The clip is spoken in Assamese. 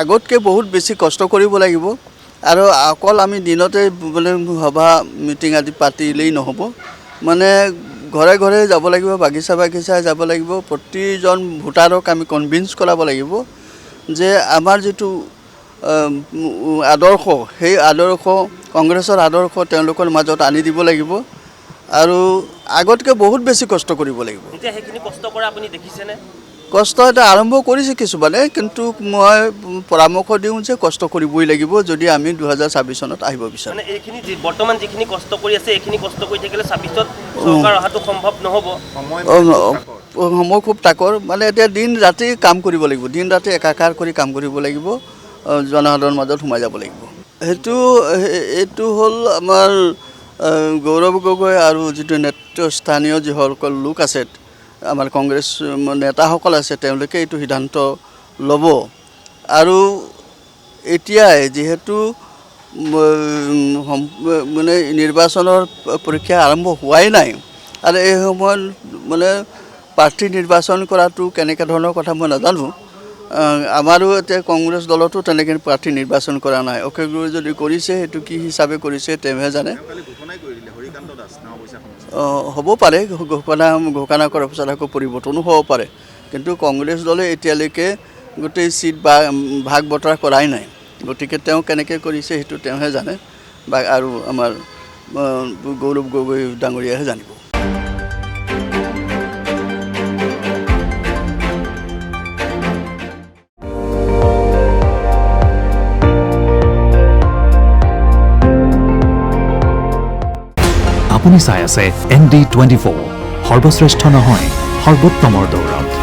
আগতকৈ বহুত বেছি কষ্ট কৰিব লাগিব আৰু অকল আমি দিনতে মানে সভা মিটিং আদি পাতিলেই নহ'ব মানে ঘৰে ঘৰে যাব লাগিব বাগিচা বাগিচাই যাব লাগিব প্ৰতিজন ভোটাৰক আমি কনভিন্স কৰাব লাগিব যে আমাৰ যিটো আদৰ্শ সেই আদৰ্শ কংগ্ৰেছৰ আদৰ্শ তেওঁলোকৰ মাজত আনি দিব লাগিব আৰু আগতকৈ বহুত বেছি কষ্ট কৰিব লাগিব এতিয়া সেইখিনি কষ্ট কৰা আপুনি দেখিছেনে কষ্ট এটা আৰম্ভ কৰিছে কিছুমানে কিন্তু মই পৰামৰ্শ দিওঁ যে কষ্ট কৰিবই লাগিব যদি আমি 2026 চনত আহিব বিচাৰোঁ মানে এইখিনি বৰ্তমান যিখিনি কষ্ট কৰি আছে এইখিনি কষ্ট কৰি থাকিলে 26ত চৰকাৰ অহাটো সম্ভৱ নহ'ব সময় খুব তাকৰ মানে এতিয়া দিন ৰাতি কাম কৰিব লাগিব দিন ৰাতি একাকাৰ কৰি কাম কৰিব লাগিব জনসাধাৰণৰ মাজত সোমাই যাব লাগিব এইটো হ'ল আমাৰ গৌৰৱ গগৈ আৰু যিটো নেতৃস্থানীয় যিসকল লোক আছে আমাৰ কংগ্ৰেছ নেতাসকল আছে তেওঁলোকে এইটো সিদ্ধান্ত ল'ব আৰু এতিয়াই যিহেতু মানে নিৰ্বাচনৰ পৰীক্ষা আৰম্ভ হোৱাই নাই আৰু এই সময়ত মানে প্ৰাৰ্থী নিৰ্বাচন কৰাটো কেনেকৈ ধৰণৰ কথা মই নাজানো আমাৰো এতিয়া কংগ্ৰেছ দলতো তেনেকৈ প্ৰাৰ্থী নিৰ্বাচন কৰা নাই অক্ষয় গগৈ যদি কৰিছে সেইটো কি হিচাপে কৰিছে তেওঁহে জানে হ'ব পাৰে ঘোষণা কৰাৰ পিছত আকৌ পৰিৱৰ্তনো হ'ব পাৰে কিন্তু কংগ্ৰেছ দলে এতিয়ালৈকে গোটেই চিট বা ভাগ বতৰা কৰাই নাই গতিকে তেওঁ কেনেকৈ কৰিছে সেইটো তেওঁহে জানে বা আৰু আমাৰ গৌৰৱ গগৈ ডাঙৰীয়াহে জানিব আপুনি চাই আছে ND24 সৰ্বশ্ৰেষ্ঠ নহয় সৰ্বোত্তমৰ দৌৰত